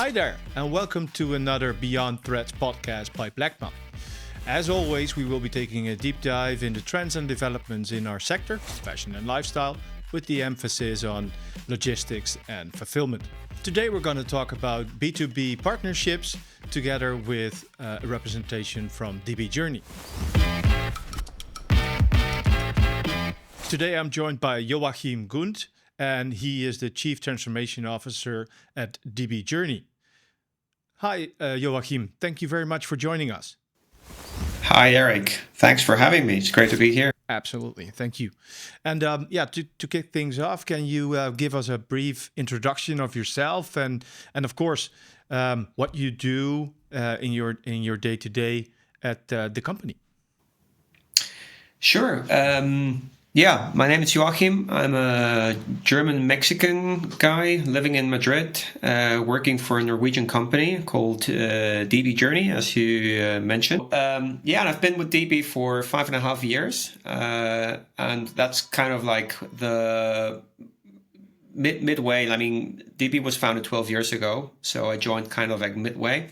Hi there, and welcome to another Beyond Threats podcast by Bleckmann. As always, we will be taking a deep dive into trends and developments in our sector, fashion and lifestyle, with the emphasis on logistics and fulfillment. Today, we're going to talk about B2B partnerships together with a representation from DB Journey. Today, I'm joined by Joachim Gund, and he is the Chief Transformation Officer at DB Journey. Hi, Joachim. Thank you very much for joining us. Hi, Eric. Thanks for having me. It's great to be here. Absolutely. Thank you. And to kick things off, can you give us a brief introduction of yourself and of course, what you do in your day-to-day at the company? Sure. My name is Joachim. I'm a German-Mexican guy living in Madrid, working for a Norwegian company called DB Journey, as you mentioned. And I've been with DB for 5.5 years. And that's kind of like the midway. I mean, DB was founded 12 years ago, so I joined kind of like midway.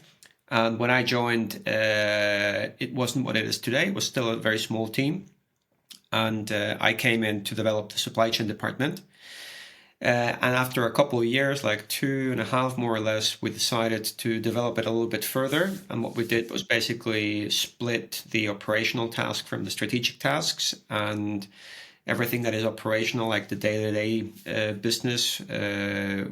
And when I joined, it wasn't what it is today. It was still a very small team. And I came in to develop the supply chain department. And after a couple of years, like 2.5 more or less, we decided to develop it a little bit further. And what we did was basically split the operational task from the strategic tasks, and everything that is operational, like the day-to-day business,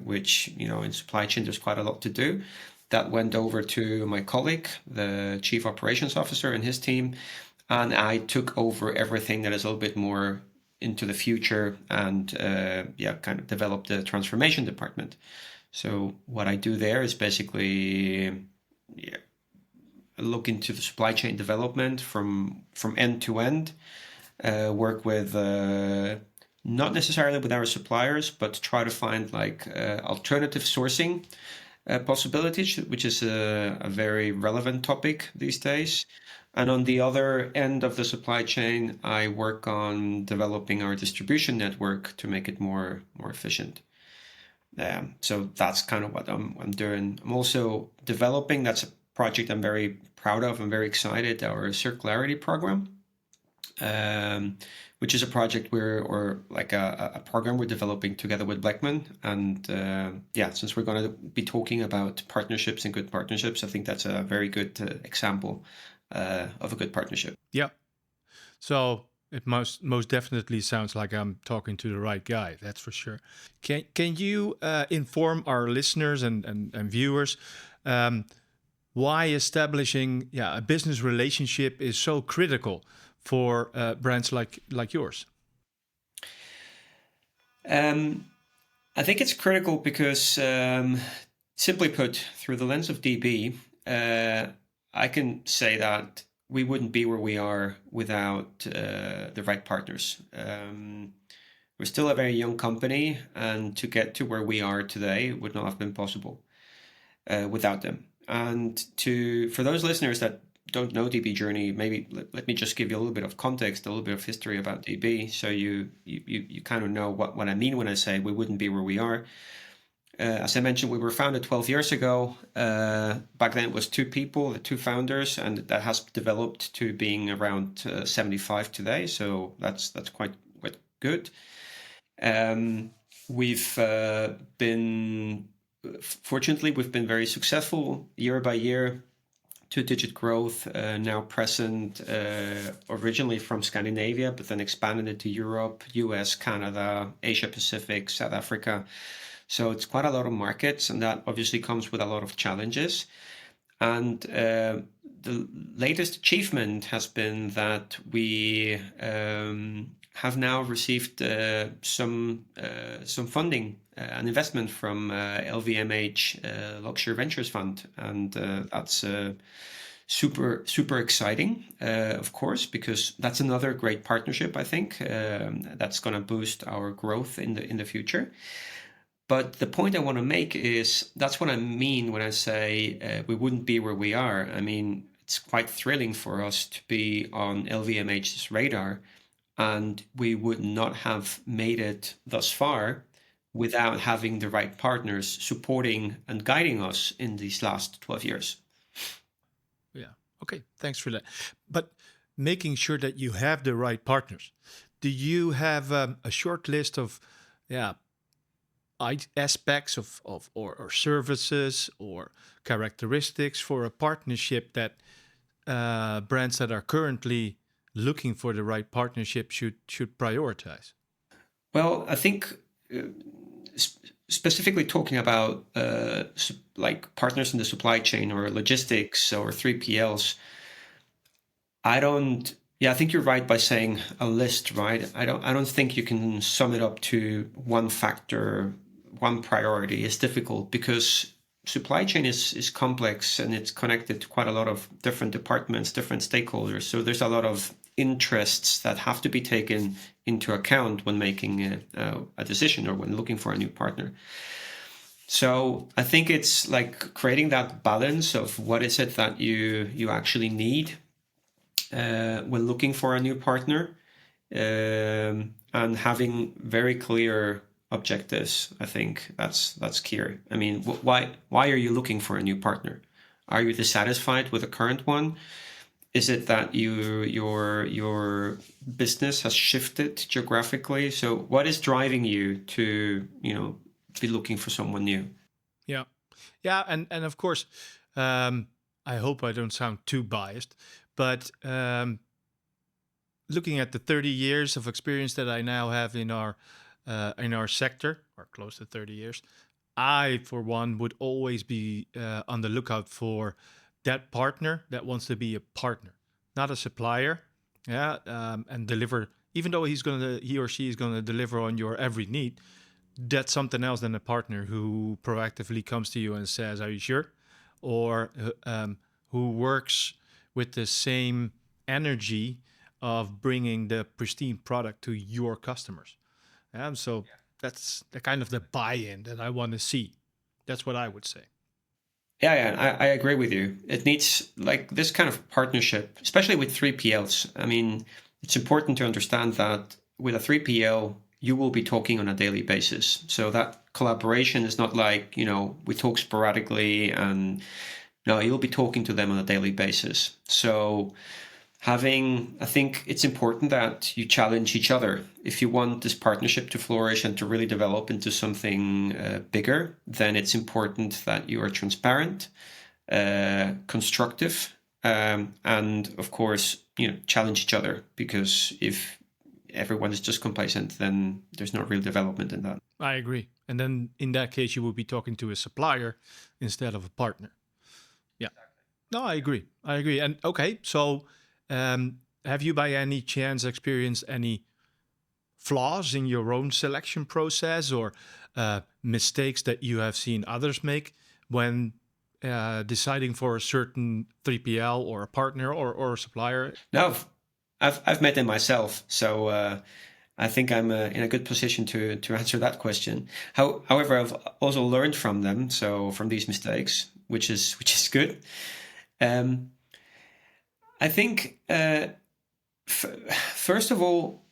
which, in supply chain, there's quite a lot to do. That went over to my colleague, the Chief Operations Officer, and his team. And I took over everything that is a little bit more into the future and kind of developed the transformation department. So what I do there is basically look into the supply chain development from end to end, work with not necessarily with our suppliers, but try to find alternative sourcing possibilities, which is a very relevant topic these days. And on the other end of the supply chain, I work on developing our distribution network to make it more efficient. So that's kind of what I'm doing. I'm also developing, that's a project I'm very proud of. I'm very excited, our circularity program, which is a project a program we're developing together with Bleckmann. And since we're going to be talking about partnerships and good partnerships, I think that's a very good example of a good partnership. Yeah. So it most definitely sounds like I'm talking to the right guy. That's for sure. Can you inform our listeners and viewers why establishing a business relationship is so critical for brands like yours? I think it's critical because, simply put, through the lens of DB, I can say that we wouldn't be where we are without the right partners. We're still a very young company, and to get to where we are today would not have been possible without them. And for those listeners that don't know DB Journey, maybe let me just give you a little bit of context, a little bit of history about DB, so you kind of know what I mean when I say we wouldn't be where we are. As I mentioned, we were founded 12 years ago. Back then it was 2 people, the 2 founders, and that has developed to being around 75 today. So that's quite good. Fortunately, we've been very successful year by year, 2-digit growth, now present originally from Scandinavia, but then expanded into Europe, US, Canada, Asia Pacific, South Africa. So it's quite a lot of markets, and that obviously comes with a lot of challenges. And the latest achievement has been that we have now received some funding, an investment from LVMH Luxury Ventures Fund, and that's super exciting, of course, because that's another great partnership. I think that's going to boost our growth in the future. But the point I want to make is that's what I mean when I say we wouldn't be where we are. I mean, it's quite thrilling for us to be on LVMH's radar, and we would not have made it thus far without having the right partners supporting and guiding us in these last 12 years. Yeah. Okay. Thanks for that. But making sure that you have the right partners. Do you have a short list of, yeah, aspects of or services or characteristics for a partnership that brands that are currently looking for the right partnership should prioritize? Well, I think specifically talking about like partners in the supply chain or logistics or 3PLs, I don't. Yeah, I think you're right by saying a list, right? I don't think you can sum it up to one factor, one priority. It's difficult because supply chain is complex and it's connected to quite a lot of different departments, different stakeholders. So there's a lot of interests that have to be taken into account when making a decision or when looking for a new partner. So I think it's like creating that balance of what is it that you actually need when looking for a new partner, and having very clear objectives. I think that's key. I mean, why are you looking for a new partner? Are you dissatisfied with the current one? Is it that your business has shifted geographically? So what is driving you to be looking for someone new? Yeah. Yeah, and of course, I hope I don't sound too biased, but looking at the 30 years of experience that I now have in our sector, or close to 30 years, I, for one, would always be on the lookout for that partner that wants to be a partner, not a supplier. Yeah, and deliver. Even though he or she is gonna deliver on your every need, that's something else than a partner who proactively comes to you and says, "Are you sure?" Or who works with the same energy of bringing the pristine product to your customers. So that's the kind of the buy-in that I want to see. That's what I would say. Yeah, I agree with you. It needs like this kind of partnership, especially with 3PLs. I mean, it's important to understand that with a 3PL, you will be talking on a daily basis. So that collaboration is not like, we talk sporadically and no, you'll be talking to them on a daily basis. So I think it's important that you challenge each other. If you want this partnership to flourish and to really develop into something bigger, then it's important that you are transparent, constructive, and of course, challenge each other. Because if everyone is just complacent, then there's no real development in that. I agree. And then in that case, you would be talking to a supplier instead of a partner. Yeah. No, I agree. I agree. And okay, so have you by any chance experienced any flaws in your own selection process or mistakes that you have seen others make when deciding for a certain 3PL or a partner or a supplier? No, I've met them myself, so I think I'm in a good position to answer that question. However, I've also learned from them, so from these mistakes, which is good. Um, I think first of all,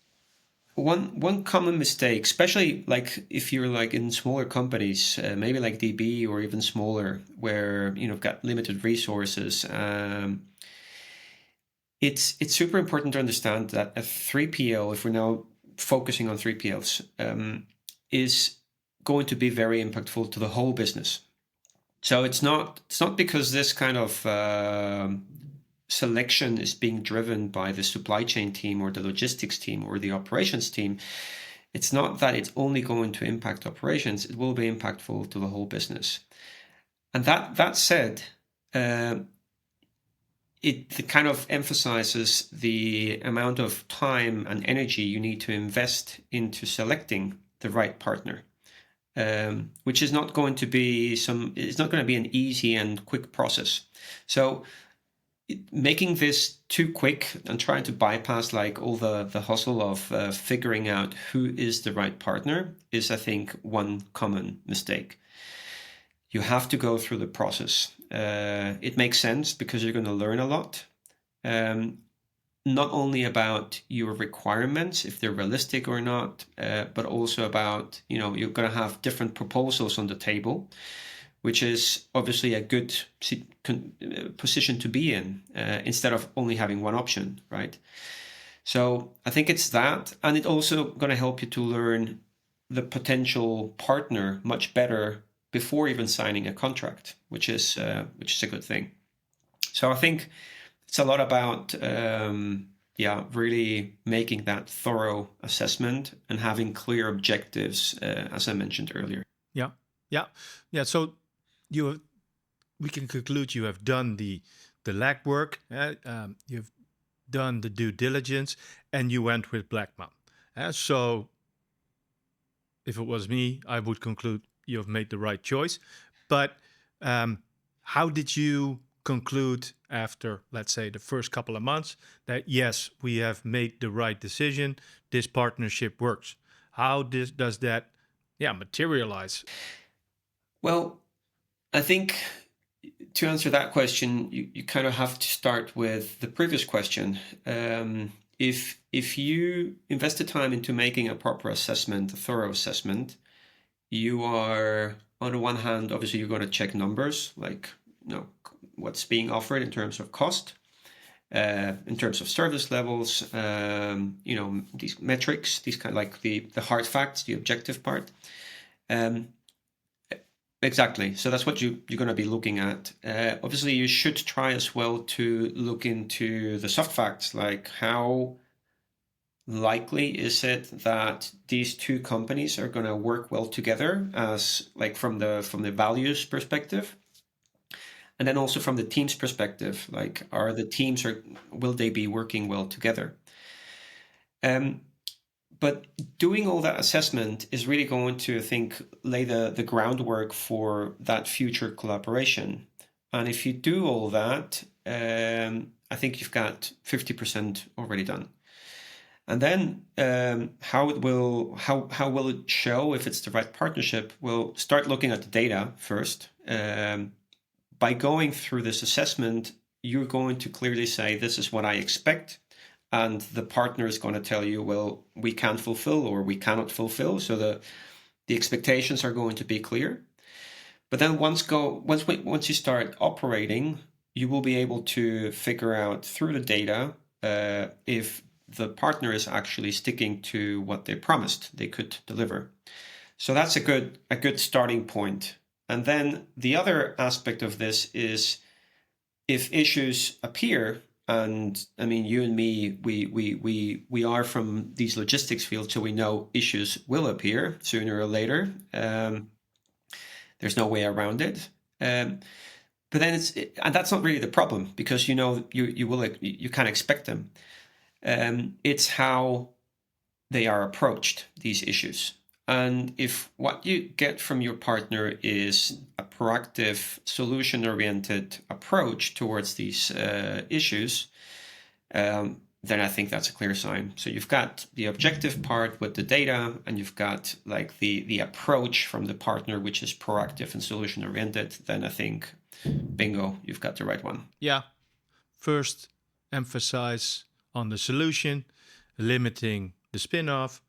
one common mistake, especially like if you're like in smaller companies, maybe like DB or even smaller, where got limited resources. It's super important to understand that a 3PL, if we're now focusing on 3PLs, is going to be very impactful to the whole business. So it's not because this kind of selection is being driven by the supply chain team or the logistics team or the operations team. It's not that it's only going to impact operations. It will be impactful to the whole business. And that said, it kind of emphasizes the amount of time and energy you need to invest into selecting the right partner, which is not going to be it's not going to be an easy and quick process. So making this too quick and trying to bypass like all the hustle of figuring out who is the right partner is, I think, one common mistake. You have to go through the process. It makes sense because you're going to learn a lot. not only about your requirements, if they're realistic or not, but also about, you're going to have different proposals on the table, which is obviously a good position to be in, instead of only having one option, right? So I think it's that, and it's also going to help you to learn the potential partner much better before even signing a contract, which is a good thing. So I think it's a lot about really making that thorough assessment and having clear objectives, as I mentioned earlier. Yeah, yeah. So we can conclude you have done the legwork. You've done the due diligence, and you went with Bleckmann. So if it was me, I would conclude you have made the right choice. But how did you conclude after, let's say, the first couple of months that yes, we have made the right decision, this partnership works? How does that materialize? Well, I think to answer that question, you kind of have to start with the previous question. If you invest the time into making a proper assessment, a thorough assessment, you are, on the one hand, obviously you're going to check numbers, like what's being offered in terms of cost, in terms of service levels, these metrics, these kind of like the hard facts, the objective part. Exactly. So that's what you're going to be looking at. Obviously, you should try as well to look into the soft facts, like how likely is it that these two companies are going to work well together, as like from the values perspective, and then also from the team's perspective, like will they be working well together? But doing all that assessment is really going to, I think, lay the groundwork for that future collaboration. And if you do all that, I think you've got 50% already done. And then how will it show if it's the right partnership? We'll start looking at the data first. By going through this assessment, you're going to clearly say, this is what I expect. And the partner is going to tell you, well, we can fulfill or we cannot fulfill. So the expectations are going to be clear. But then once you start operating, you will be able to figure out through the data if the partner is actually sticking to what they promised they could deliver. So that's a good starting point. And then the other aspect of this is, if issues appear, and I mean, you and me, we are from these logistics fields, so we know issues will appear sooner or later. There's no way around it. But then and that's not really the problem, because you can expect them. It's how they are approached, these issues. And if what you get from your partner is a proactive, solution-oriented approach towards these issues, then I think that's a clear sign. So you've got the objective part with the data, and you've got like the approach from the partner, which is proactive and solution-oriented. Then I think, bingo, you've got the right one. Yeah. First, emphasize on the solution, limiting the spin-off.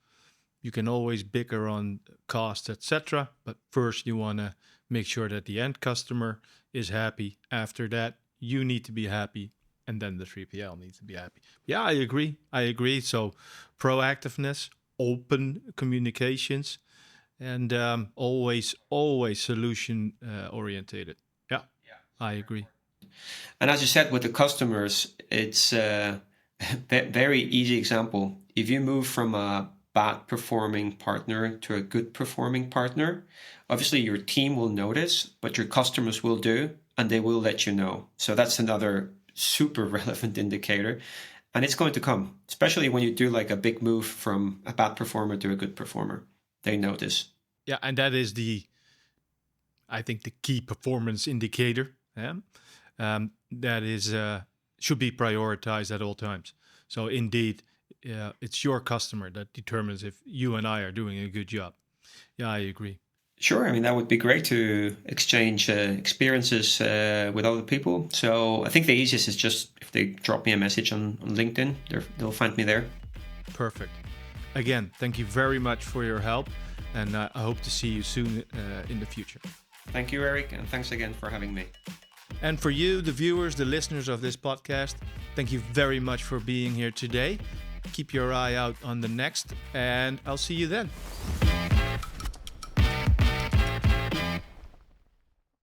You can always bicker on cost, etc. But first, you want to make sure that the end customer is happy. After that, you need to be happy, and then the 3PL needs to be happy. Yeah, I agree. So proactiveness, open communications, and always solution orientated. Yeah, I agree. And as you said, with the customers, it's a very easy example. If you move from a bad performing partner to a good performing partner, obviously your team will notice, but your customers will do, and they will let you know. So that's another super relevant indicator. And it's going to come, especially when you do like a big move from a bad performer to a good performer. They notice. Yeah, and that is I think the key performance indicator. Yeah? That is should be prioritized at all times. So indeed, it's your customer that determines if you and I are doing a good job. Yeah, I agree. Sure. I mean, that would be great to exchange experiences with other people. So I think the easiest is just if they drop me a message on LinkedIn, they'll find me there. Perfect. Again, thank you very much for your help, and I hope to see you soon in the future. Thank you, Eric, and thanks again for having me. And for you, the viewers, the listeners of this podcast, thank you very much for being here today. Keep your eye out on the next, and I'll see you then.